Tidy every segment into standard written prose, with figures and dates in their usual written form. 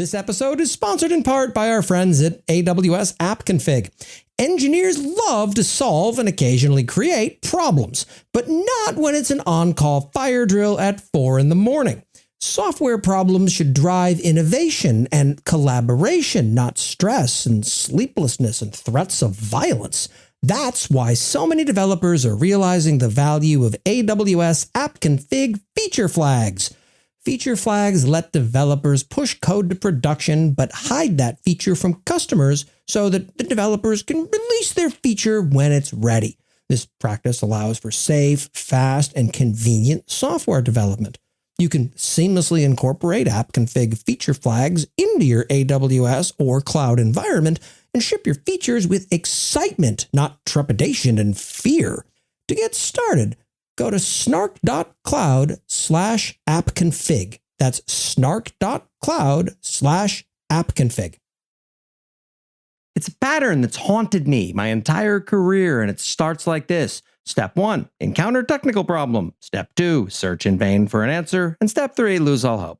This episode is sponsored in part by our friends at AWS App Config. Engineers love to solve and occasionally create problems, but not when it's an on-call fire drill at 4 in the morning. Software problems should drive innovation and collaboration, not stress and sleeplessness and threats of violence. That's why so many developers are realizing the value of AWS App Config feature flags. Feature flags let developers push code to production, but hide that feature from customers so that the developers can release their feature when it's ready. This practice allows for safe, fast, and convenient software development. You can seamlessly incorporate app config feature flags into your AWS or cloud environment and ship your features with excitement, not trepidation and fear. To get started, go to snark.cloud/appconfig. That's snark.cloud/appconfig. It's a pattern that's haunted me my entire career, and it starts like this. Step 1, encounter technical problem. Step 2, search in vain for an answer. And step 3, lose all hope.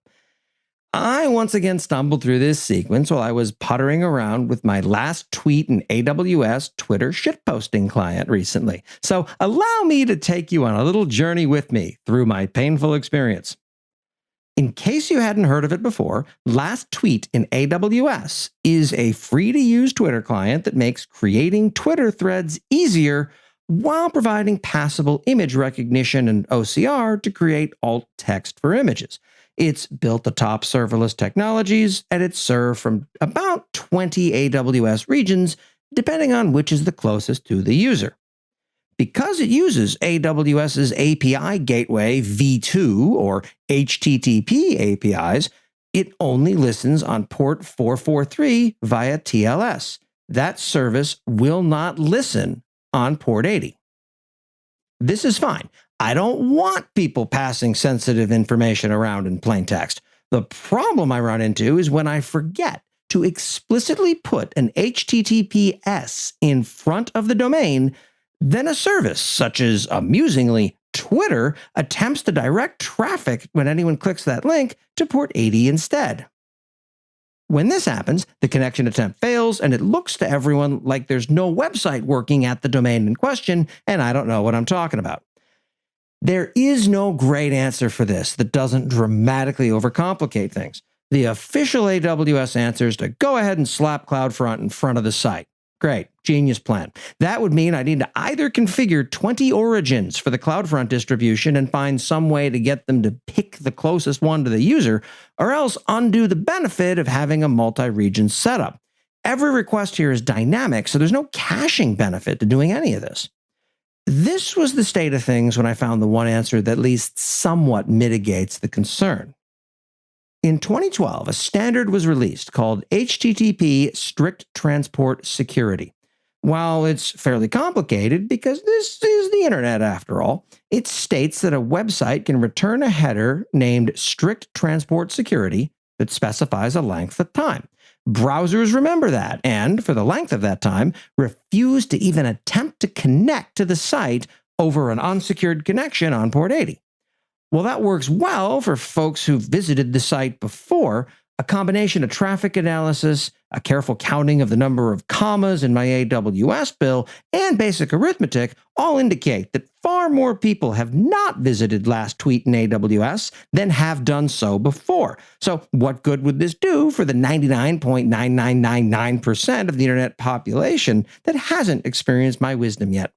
I once again stumbled through this sequence while I was puttering around with my last tweet in AWS Twitter shitposting client recently. So allow me to take you on a little journey with me through my painful experience. In case you hadn't heard of it before, Last Tweet in AWS is a free-to-use Twitter client that makes creating Twitter threads easier while providing passable image recognition and OCR to create alt text for images. It's built atop serverless technologies, and it's served from about 20 AWS regions, depending on which is the closest to the user. Because it uses AWS's API Gateway v2 or HTTP APIs, it only listens on port 443 via TLS. That service will not listen on port 80. This is fine. I don't want people passing sensitive information around in plain text. The problem I run into is when I forget to explicitly put an HTTPS in front of the domain, then a service, such as, amusingly, Twitter, attempts to direct traffic when anyone clicks that link to port 80 instead. When this happens, the connection attempt fails, and it looks to everyone like there's no website working at the domain in question, and I don't know what I'm talking about. There is no great answer for this that doesn't dramatically overcomplicate things. The official AWS answer is to go ahead and slap CloudFront in front of the site. Great, genius plan. That would mean I need to either configure 20 origins for the CloudFront distribution and find some way to get them to pick the closest one to the user, or else undo the benefit of having a multi-region setup. Every request here is dynamic, so there's no caching benefit to doing any of this. This was the state of things when I found the one answer that at least somewhat mitigates the concern. In 2012, a standard was released called HTTP Strict Transport Security. While it's fairly complicated, because this is the internet after all, it states that a website can return a header named Strict Transport Security that specifies a length of time. Browsers remember that, and for the length of that time, refuse to even attempt to connect to the site over an unsecured connection on port 80. Well, that works well for folks who've visited the site before. A combination of traffic analysis, a careful counting of the number of commas in my AWS bill, and basic arithmetic all indicate that far more people have not visited Last Tweet in AWS than have done so before. So what good would this do for the 99.9999% of the internet population that hasn't experienced my wisdom yet?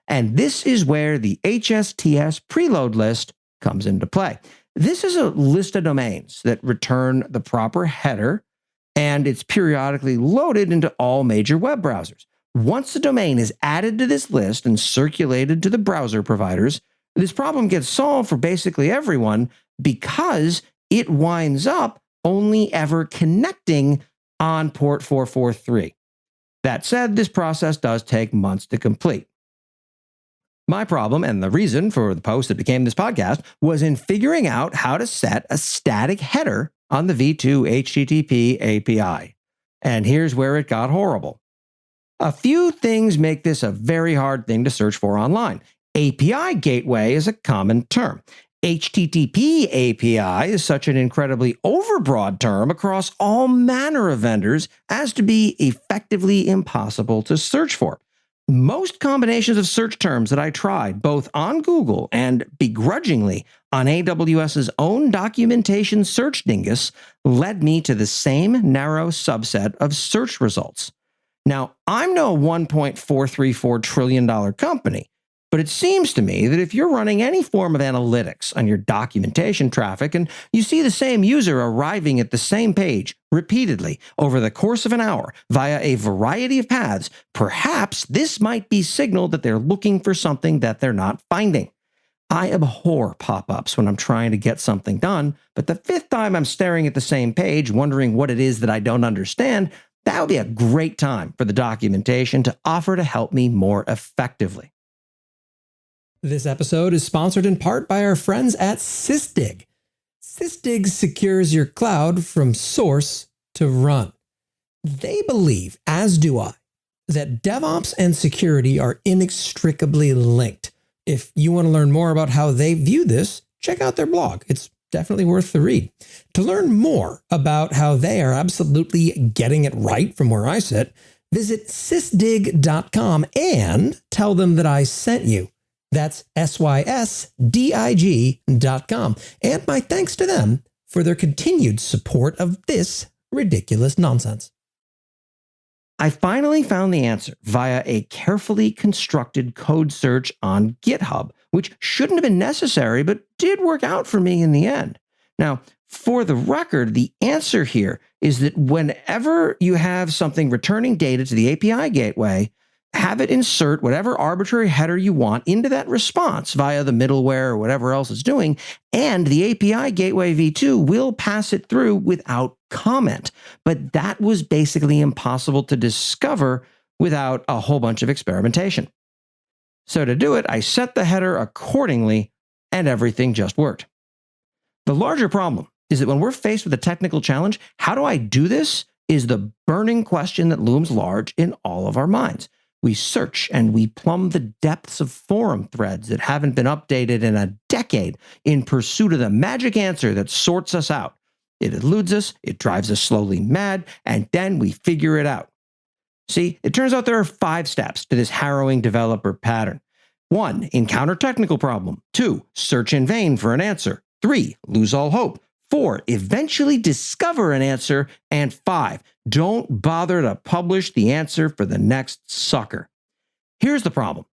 And this is where the HSTS preload list comes into play. This is a list of domains that return the proper header, and it's periodically loaded into all major web browsers. Once the domain is added to this list and circulated to the browser providers, this problem gets solved for basically everyone because it winds up only ever connecting on port 443. That said, this process does take months to complete. My problem, and the reason for the post that became this podcast, was in figuring out how to set a static header on the v2 HTTP API. And here's where it got horrible. A few things make this a very hard thing to search for online. API gateway is a common term. HTTP API is such an incredibly overbroad term across all manner of vendors as to be effectively impossible to search for. Most combinations of search terms that I tried, both on Google and begrudgingly on AWS's own documentation search dingus, led me to the same narrow subset of search results. Now, I'm no $1.434 trillion company, but it seems to me that if you're running any form of analytics on your documentation traffic and you see the same user arriving at the same page repeatedly over the course of an hour via a variety of paths, perhaps this might be signal that they're looking for something that they're not finding. I abhor pop-ups when I'm trying to get something done, but the fifth time I'm staring at the same page wondering what it is that I don't understand, that would be a great time for the documentation to offer to help me more effectively. This episode is sponsored in part by our friends at Sysdig. Sysdig secures your cloud from source to run. They believe, as do I, that DevOps and security are inextricably linked. If you want to learn more about how they view this, check out their blog. It's definitely worth the read. To learn more about how they are absolutely getting it right from where I sit, visit sysdig.com and tell them that I sent you. That's SYSDIG.com. And my thanks to them for their continued support of this ridiculous nonsense. I finally found the answer via a carefully constructed code search on GitHub, which shouldn't have been necessary, but did work out for me in the end. Now, for the record, the answer here is that whenever you have something returning data to the API gateway, have it insert whatever arbitrary header you want into that response via the middleware or whatever else it's doing, and the API Gateway v2 will pass it through without comment. But that was basically impossible to discover without a whole bunch of experimentation. So to do it, I set the header accordingly, and everything just worked. The larger problem is that when we're faced with a technical challenge, how do I do this is the burning question that looms large in all of our minds. We search and we plumb the depths of forum threads that haven't been updated in a decade in pursuit of the magic answer that sorts us out. It eludes us, it drives us slowly mad, and then we figure it out. See, it turns out there are 5 steps to this harrowing developer pattern. 1, encounter technical problem. 2, search in vain for an answer. 3, lose all hope. 4, eventually discover an answer. And 5, don't bother to publish the answer for the next sucker. Here's the problem.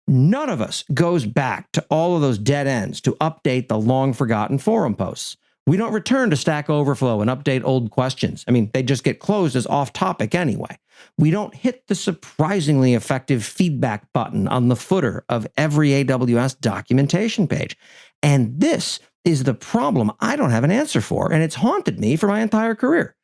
None of us goes back to all of those dead ends to update the long-forgotten forum posts. We don't return to Stack Overflow and update old questions. I mean, they just get closed as off-topic anyway. We don't hit the surprisingly effective feedback button on the footer of every AWS documentation page. And this is the problem I don't have an answer for, and it's haunted me for my entire career.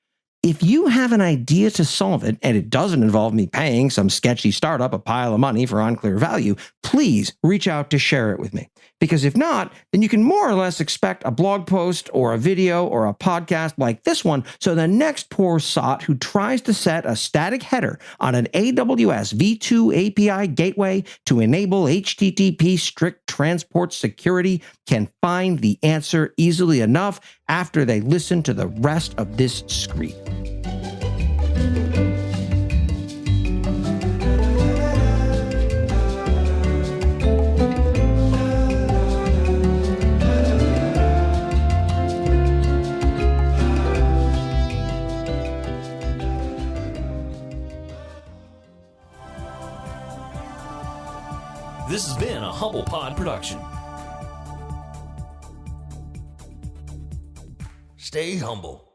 If you have an idea to solve it, and it doesn't involve me paying some sketchy startup a pile of money for unclear value, please reach out to share it with me. Because if not, then you can more or less expect a blog post or a video or a podcast like this one, so the next poor sot who tries to set a static header on an AWS v2 API gateway to enable HTTP strict transport security can find the answer easily enough after they listen to the rest of this screed. This has been a Humble Pod production. Stay humble.